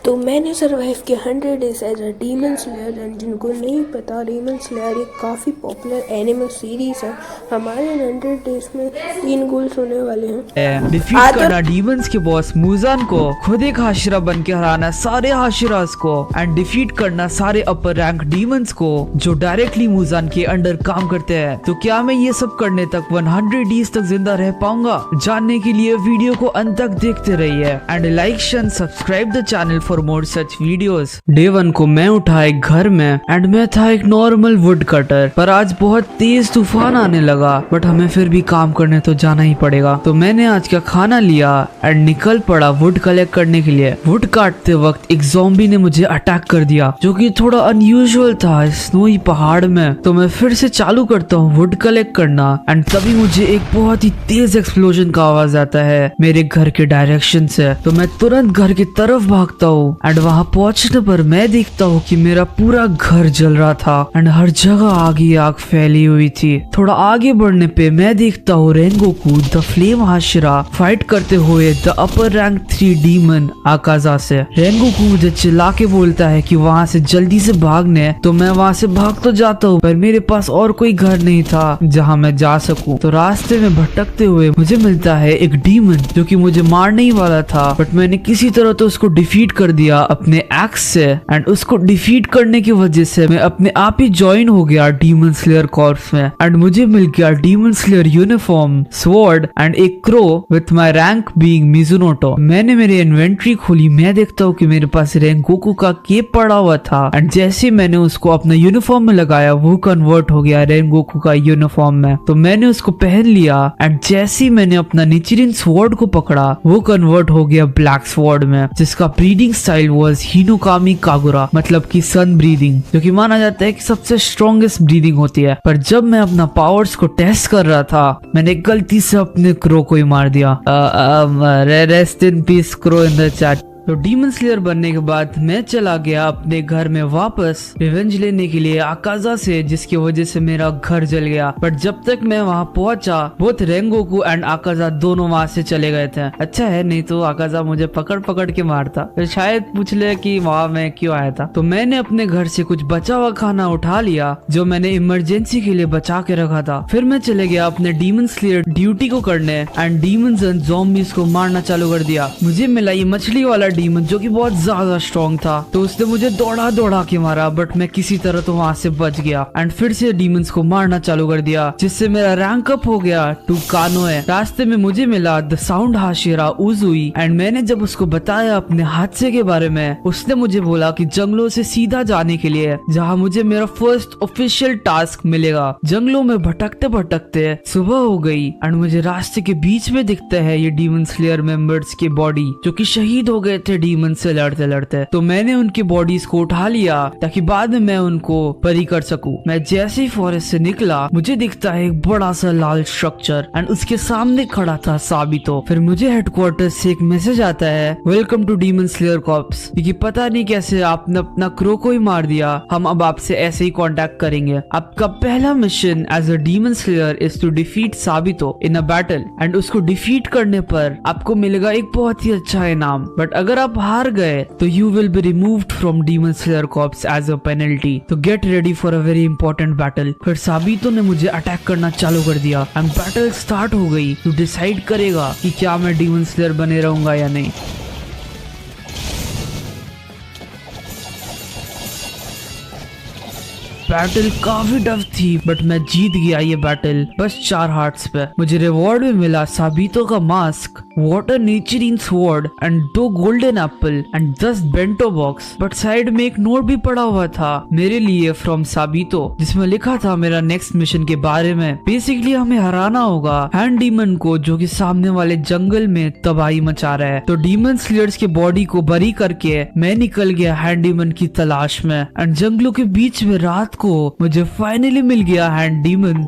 तो मैंने सर्वाइव किया 100 days as a demon slayer. And जिनको नहीं पता, डीमन स्लेयर एक काफ़ी पॉपुलर एनिमे सीरीज है। हमारे 100 डेज में 3 गोल्स होने वाले हैं। डिफीट करना डीमंस के बॉस मुजान को, खुद एक हाशिरा बन के हराना सारे हाशिरास को, एंड डिफीट करना सारे अपर रैंक डीमंस को जो डायरेक्टली मुजान के अंडर काम करते हैं। तो क्या मैं ये सब करने तक 100 डेज तक जिंदा रह पाऊंगा? जानने के लिए वीडियो को अंत तक देखते रहिए and like and subscribe the channel for more such videos. Day 1 को मैं उठा एक घर में एंड मैं था एक नॉर्मल वुड कटर, पर आज बहुत तेज तूफान आने लगा, बट हमें फिर भी काम करने तो जाना ही पड़ेगा। तो मैंने आज का खाना लिया एंड निकल पड़ा वुड कलेक्ट करने के लिए। वुड काटते वक्त एक ज़ॉम्बी ने मुझे अटैक कर दिया, जो कि थोड़ा अनयूजुअल था स्नोई पहाड़ में। तो मैं फिर से चालू करता हूँ वुड कलेक्ट करना एंड तभी मुझे एक बहुत ही तेज एक्सप्लोजन का आवाज आता है मेरे घर के डायरेक्शन से। तो मैं तुरंत घर की तरफ भागता हूँ एंड वहाँ पहुँचने पर मैं देखता हूँ कि मेरा पूरा घर जल रहा था एंड हर जगह आग ही आग फैली हुई थी। थोड़ा आगे बढ़ने पे मैं देखता हूँ Rengoku the flame Hashira fight करते हुए the upper rank 3 demon Akaza से। रेंगोकू मुझे चिल्ला के बोलता है कि वहाँ से जल्दी से भागने। तो मैं वहाँ से भाग तो जाता हूँ, पर मेरे पास और कोई घर नहीं था जहाँ मैं जा सकूं। तो रास्ते में भटकते हुए मुझे मिलता है एक डीमन जो कि मुझे मारने ही वाला था, बट मैंने किसी तरह तो उसको डिफीट कर दिया अपने एक्स से। एंड उसको डिफीट करने की वजह से मैं अपने आप ही ज्वाइन हो गया डीमन स्लेयर कॉर्प्स में एंड मुझे मिल गया demon slayer uniform, sword and एक crow with my rank being Mizunoto. मैंने मेरी इन्वेंट्री खोली, मैं देखता हूँ कि मेरे पास रेंगोकू का केप पड़ा हुआ था एंड जैसे मैंने उसको अपना यूनिफॉर्म में लगाया वो कन्वर्ट हो गया रेंगोकू का यूनिफॉर्म में। तो मैंने उसको पहन लिया एंड जैसे ही मैंने अपना निचिरिन स्वॉर्ड को पकड़ा वो कन्वर्ट हो गया ब्लैक स्वॉर्ड में, जिसका breathing style was Hinokami Kagura, मतलब कि सन ब्रीदिंग, जो कि माना जाता है कि सबसे स्ट्रॉन्गेस्ट ब्रीदिंग होती है। पर जब मैं अपना पावर्स को टेस्ट कर रहा था मैंने गलती से अपने क्रो को ही मार दिया। Rest in peace crow in the chat. तो डीमन स्लेयर बनने के बाद मैं चला गया अपने घर में वापस रिवेंज लेने के लिए आकाजा से, जिसकी वजह से मेरा घर जल गया। बट जब तक मैं वहां पहुंचा बोथ रेंगोकू एंड आकाजा दोनों वहां से चले गए थे। अच्छा है, नहीं तो आकाजा मुझे पकड़ पकड़ के मारता, तो शायद पूछ ले कि वहां मैं क्यों आया था। तो मैंने अपने घर से कुछ बचा हुआ खाना उठा लिया जो मैंने इमरजेंसी के लिए बचा के रखा था। फिर मैं चले गया अपने डीमन स्लेयर ड्यूटी को करने एंड डीमंस एंड ज़ॉम्बीज को मारना चालू कर दिया। मुझे मिला ये मछली वाला डीमन जो कि बहुत ज्यादा स्ट्रॉन्ग था, तो उसने मुझे दौड़ा दौड़ा के मारा, बट मैं किसी तरह तो वहां से बच गया एंड फिर से डीमंस को मारना चालू कर दिया, जिससे मेरा रैंक अप हो गया टू कानोए। रास्ते में मुझे मिला द साउंड हाशिरा उजुई एंड मैंने जब उसको बताया अपने हादसे के बारे में, उसने मुझे बोला कि जंगलों से सीधा जाने के लिए जहाँ मुझे मेरा फर्स्ट ऑफिशियल टास्क मिलेगा। जंगलों में भटकते भटकते सुबह हो गई एंड मुझे रास्ते के बीच में दिखते है ये डीमन स्लेयर मेंबर्स की बॉडी जो कि शहीद हो गए थे डीमन से लड़ते लड़ते। तो मैंने उनकी बॉडीज को उठा लिया ताकि बाद में मैं उनको परी कर सकूं। मैं जैसे ही फॉरेस्ट से निकला मुझे दिखता है एक बड़ा सा लाल स्ट्रक्चर एंड उसके सामने खड़ा था साबितो। फिर मुझे हेडक्वार्टर से एक मैसेज आता है, welcome to demon slayer corps, क्योंकि पता नहीं कैसे आपने अपना क्रो को ही मार दिया, हम अब आपसे ऐसे ही कांटेक्ट करेंगे। आपका पहला mission as a demon slayer is to defeat Sabito in a battle and उसको डिफीट करने पर आपको मिलेगा एक बहुत ही अच्छा इनाम, बट अगर आप हार गए तो you will be removed from demon slayer corps as a penalty. तो get ready for a very important battle. फिर साबितो ने मुझे अटैक करना चालू कर दिया एंड बैटल स्टार्ट हो गई। तो डिसाइड करेगा कि क्या मैं डीमन स्लेयर बने रहूंगा या नहीं। बैटल काफी टफ थी बट मैं जीत गया ये बैटल बस 4 हार्ट्स पे। मुझे रिवॉर्ड में मिला साबितो का मास्क, वाटर नेचरिन sword and 2 golden apple and 10 bento box. But side में एक नोट भी पड़ा हुआ था मेरे लिए फ्रॉम साबितो, जिसमें लिखा था मेरा नेक्स्ट मिशन के बारे में। बेसिकली हमें हराना होगा हैंड डीमन को जो कि सामने वाले जंगल में तबाही मचा रहा है। तो डीमन स्लेयर्स के बॉडी को बरी करके मैं निकल गया हैंड डीमन की तलाश में एंड जंगलों के बीच में रात को मुझे फाइनली मिल गया हैंड डीमन।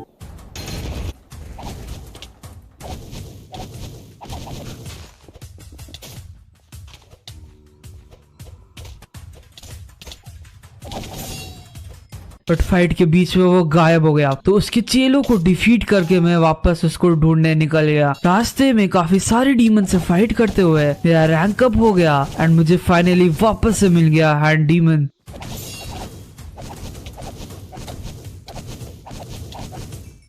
बट फाइट के बीच में वो गायब हो गया। तो उसके चेलों को डिफीट करके मैं वापस उसको ढूंढने निकल गया। रास्ते में काफी सारे डीमन से फाइट करते हुए मेरा रैंक अप हो गया एंड मुझे फाइनली वापस से मिल गया हैंड डीमन।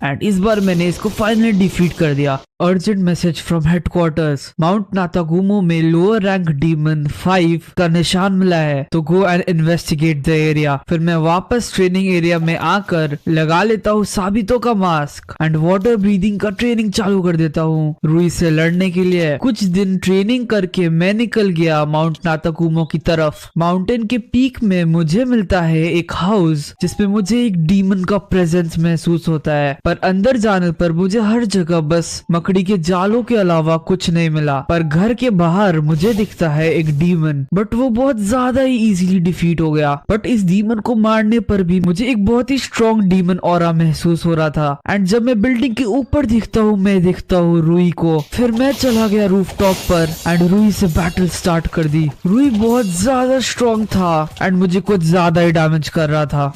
एंड इस बार मैंने इसको फाइनली डिफीट कर दिया। Urgent message from headquarters, Mount Natagumo में लोअर रैंक डीमन 5 का निशान मिला है, तो go and investigate the area. फिर मैं वापस ट्रेनिंग एरिया में आकर लगा लेता हूँ साबितों का मास्क एंड वाटर ब्रीदिंग का ट्रेनिंग चालू कर देता हूँ रुई से लड़ने के लिए। कुछ दिन ट्रेनिंग करके मैं निकल गया माउंट नातागुमो की तरफ। माउंटेन के पीक में मुझे मिलता है एक हाउस जिसमें मुझे एक डीमन का प्रेजेंस महसूस होता है, पर अंदर जाने पर मुझे हर जगह बस मकड़ी के जालों के अलावा कुछ नहीं मिला। पर घर के बाहर मुझे दिखता है एक डीमन, बट वो बहुत ज्यादा ही इजीली डिफीट हो गया। बट इस डीमन को मारने पर भी मुझे एक बहुत ही स्ट्रॉन्ग डीमन ऑरा महसूस हो रहा था। एंड जब मैं बिल्डिंग के ऊपर दिखता हूँ, मैं दिखता हूँ रुई को। फिर मैं चला गया रूफटॉप पर एंड रुई से बैटल स्टार्ट कर दी। रुई बहुत ज्यादा स्ट्रॉन्ग था एंड मुझे कुछ ज्यादा ही डैमेज कर रहा था।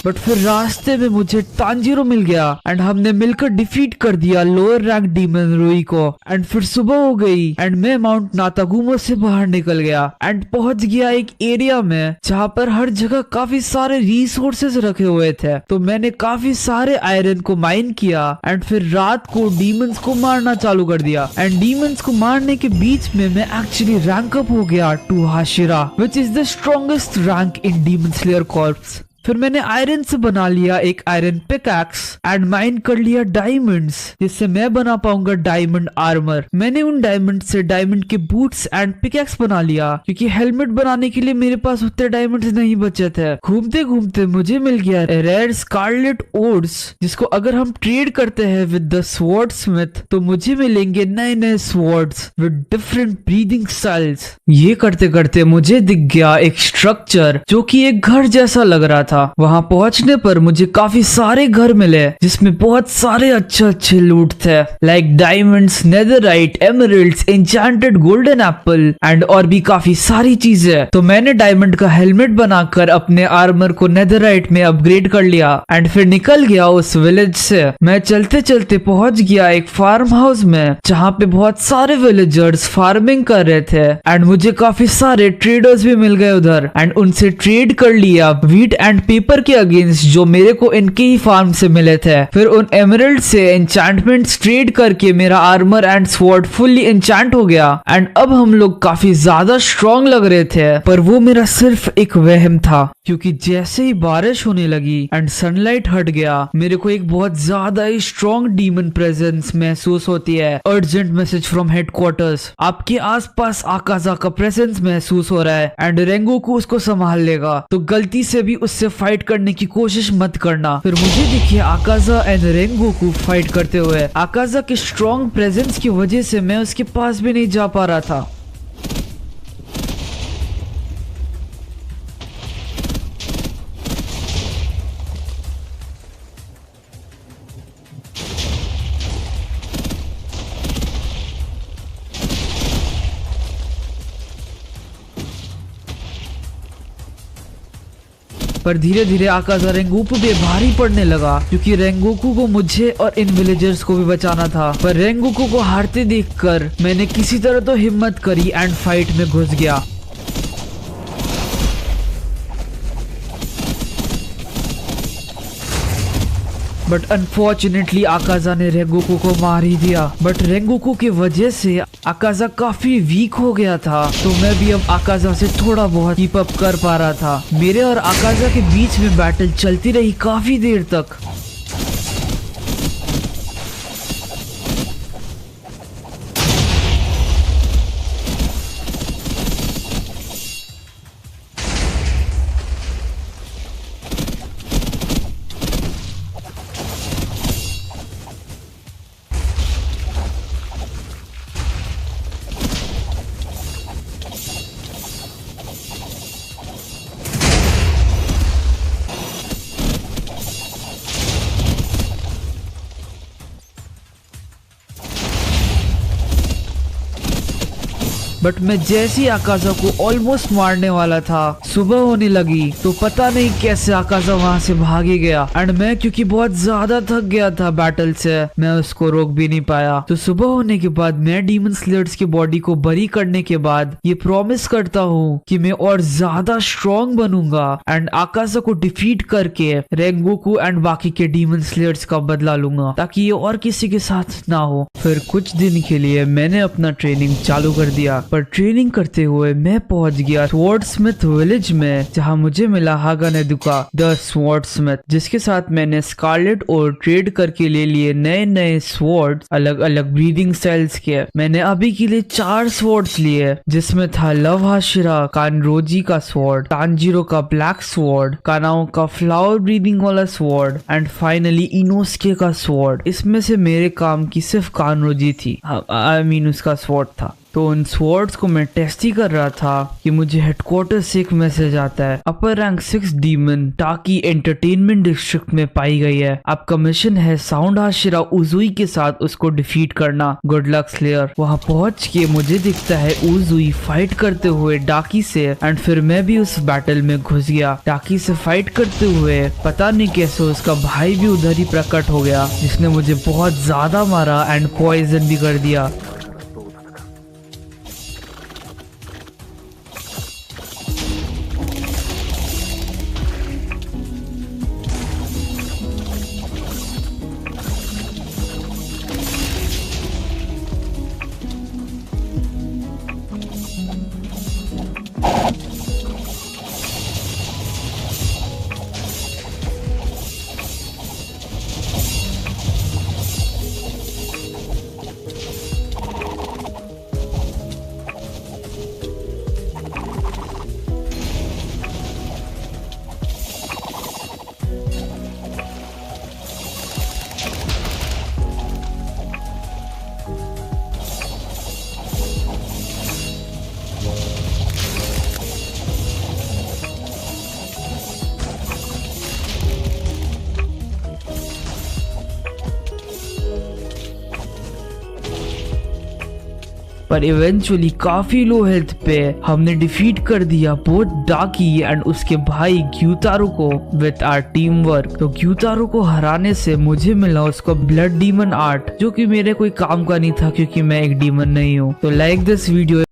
बट फिर रास्ते में मुझे तांजीरो मिल गया एंड हमने मिलकर डिफीट कर दिया लोअर रैंक डीमन रुई को। एंड फिर सुबह हो गई एंड मैं माउंट नातागुमो से बाहर निकल गया एंड पहुंच गया एक एरिया में जहाँ पर हर जगह काफी सारे रिसोर्सेज रखे हुए थे। तो मैंने काफी सारे आयरन को माइन किया एंड फिर रात को डीमंस को मारना चालू कर दिया। एंड डीमंस को मारने के बीच में मैं एक्चुअली रैंक अप हो गया to Hashira, which is the strongest rank in demon slayer corps. फिर मैंने आयरन से बना लिया एक आयरन पिकैक्स एंड माइन कर लिया डायमंड्स, जिससे मैं बना पाऊंगा डायमंड आर्मर। मैंने उन डायमंड से डायमंड के बूट्स एंड पिकैक्स बना लिया, क्योंकि हेलमेट बनाने के लिए मेरे पास उतने डायमंड्स नहीं बचे थे। घूमते घूमते मुझे मिल गया रेयर स्कारलेट ओड्स, जिसको अगर हम ट्रेड करते हैं विद द स्वॉर्ड स्मिथ तो मुझे मिलेंगे नए नए swords with different breathing styles. ये करते करते मुझे दिख गया एक स्ट्रक्चर जो कि एक घर जैसा लग रहा था। वहां पहुंचने पर मुझे काफी सारे घर मिले जिसमें बहुत सारे अच्छे अच्छे लूट थे, like diamonds, netherite, emeralds, enchanted golden apple and और भी काफी सारी चीजें। तो मैंने डायमंड का हेलमेट बनाकर अपने आर्मर को नेदरराइट में अपग्रेड कर लिया एंड फिर निकल गया उस विलेज से। मैं चलते चलते पहुंच गया एक फार्म हाउस में जहाँ पे बहुत सारे विलेजर्स फार्मिंग कर रहे थे एंड मुझे काफी सारे ट्रेडर्स भी मिल गए उधर एंड उनसे ट्रेड कर लिया व्हीट एंड पेपर के अगेंस्ट जो मेरे को इनके ही फार्म से मिले थे। फिर उन एमरल्ड से एन्चेंटमेंट्स ट्रेड करके मेरा armour and sword fully enchant हो गया एंड अब हम लोग काफी ज्यादा स्ट्रॉन्ग लग रहे थे। पर वो मेरा सिर्फ एक वहम था, क्योंकि जैसे ही बारिश होने लगी एंड सनलाइट हट गया, मेरे को एक बहुत ज्यादा ही स्ट्रॉन्ग डीमन प्रेजेंस महसूस होती है। अर्जेंट मैसेज फ्रॉम हेडक्वार्टर्स, आपके आसपास आकाजा का प्रेजेंस महसूस हो रहा है एंड रेंगोकू उसको संभाल लेगा, तो गलती से भी उससे फाइट करने की कोशिश मत करना। फिर मुझे दिखे आकाजा एंड रेंगोकू फाइट करते हुए। आकाजा के स्ट्रॉन्ग प्रेजेंस की वजह से मैं उसके पास भी नहीं जा पा रहा था। पर धीरे धीरे आकाजा रेंगोकू पे भारी पड़ने लगा, क्योंकि रेंगोकू को मुझे और इन विलेजर्स को भी बचाना था। पर रेंगोकू को हारते देखकर मैंने किसी तरह तो हिम्मत करी एंड फाइट में घुस गया। बट अनफॉर्चुनेटली आकाजा ने रेंगोकू को मार ही दिया। बट रेंगोकू की वजह से आकाजा काफी वीक हो गया था, तो मैं भी अब आकाजा से थोड़ा बहुत कीप अप कर पा रहा था। मेरे और आकाजा के बीच में बैटल चलती रही काफी देर तक। बट मैं जैसे ही आकाशा को ऑलमोस्ट मारने वाला था, सुबह होने लगी। तो पता नहीं कैसे आकाशा वहां से भाग ही गया एंड मैं क्योंकि बहुत ज्यादा थक गया था बैटल से, मैं उसको रोक भी नहीं पाया। तो सुबह होने के बाद मैं डीमन स्लेयर्स की बॉडी को बरी करने के बाद ये प्रॉमिस करता हूँ कि मैं और ज्यादा स्ट्रॉन्ग बनूंगा एंड आकाशा को डिफीट करके रेंगोकू एंड बाकी के डीमन स्लेयर्स का बदला लूंगा, ताकि ये और किसी के साथ ना हो। फिर कुछ दिन के लिए मैंने अपना ट्रेनिंग चालू कर दिया, पर ट्रेनिंग करते हुए मैं पहुंच गया स्वॉर्डस्मिथ विलेज में, जहां मुझे मिला हागानेदुका द स्वॉर्डस्मिथ, जिसके साथ मैंने स्कारलेट और ट्रेड करके ले लिए नए नए स्वॉर्ड, अलग अलग ब्रीदिंग स्टाइल्स के। मैंने अभी के लिए 4 स्वॉर्ड्स लिए, जिसमें था लव हाशिरा कानरोजी का स्वॉर्ड, तांजीरो का ब्लैक स्वॉर्ड, कानाओ का फ्लावर ब्रीदिंग वाला स्वॉर्ड एंड फाइनली इनोस्के का स्वॉर्ड। इसमें से मेरे काम की सिर्फ कानरोजी थी, आई मीन उसका स्वॉर्ड था। तो उन स्वॉर्ड्स को मैं टेस्ट ही कर रहा था कि मुझे हेडक्वार्टर से एक मैसेज आता है, अपर रैंक 6 डीमन टाकी एंटरटेनमेंट डिस्ट्रिक्ट में पाई गई है, आपका मिशन है साउंड हाशिरा उजुई के साथ उसको डिफीट करना, गुड लक स्लेयर। वहां पहुंच के मुझे दिखता है उजुई फाइट करते हुए डाकी से एंड फिर मैं भी उस बैटल में घुस गया। डाकी से फाइट करते हुए पता नहीं कैसे उसका भाई भी उधर ही प्रकट हो गया, जिसने मुझे बहुत ज्यादा मारा एंड पॉइजन भी कर दिया। पर इवेंचुअली काफी लो हेल्थ पे हमने डिफीट कर दिया बोथ डाकी एंड उसके भाई ग्यूतारो को विद आवर टीम वर्क। तो ग्यूतारो को हराने से मुझे मिला उसका ब्लड डीमन आर्ट, जो कि मेरे कोई काम का नहीं था क्योंकि मैं एक डीमन नहीं हूँ। तो लाइक दिस वीडियो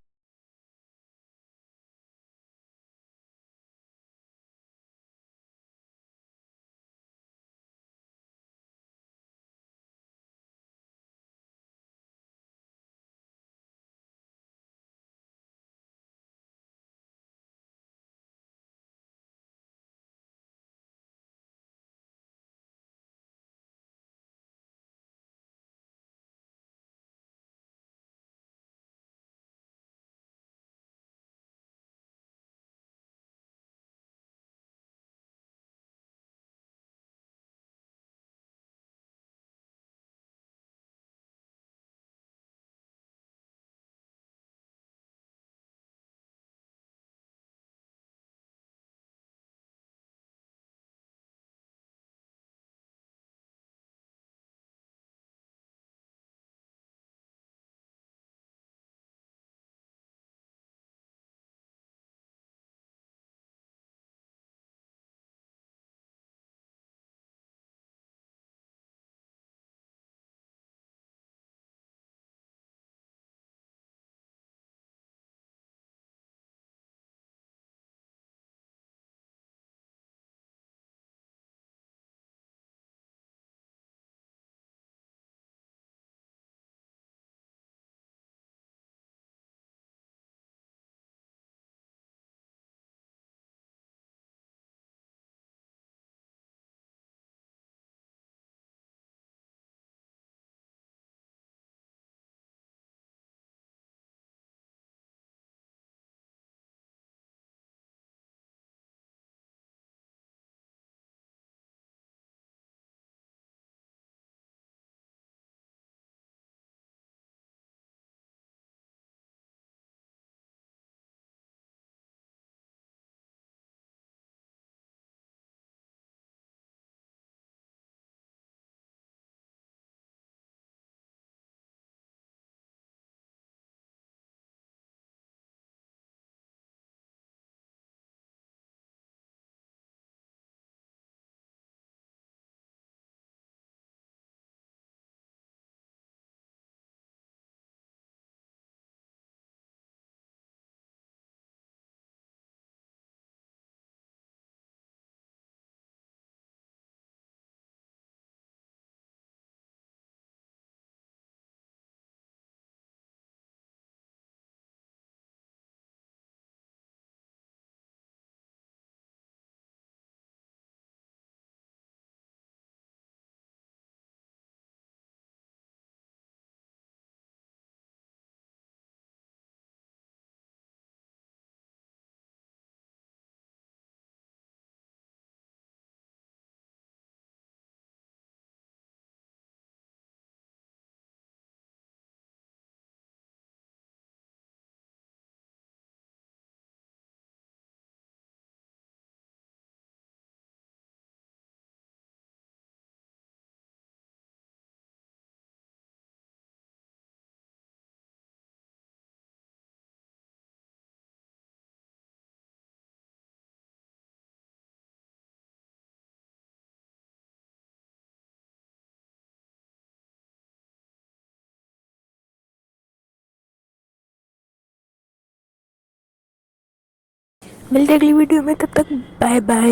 मिलते हैं अगली वीडियो में, तब तक बाय बाय।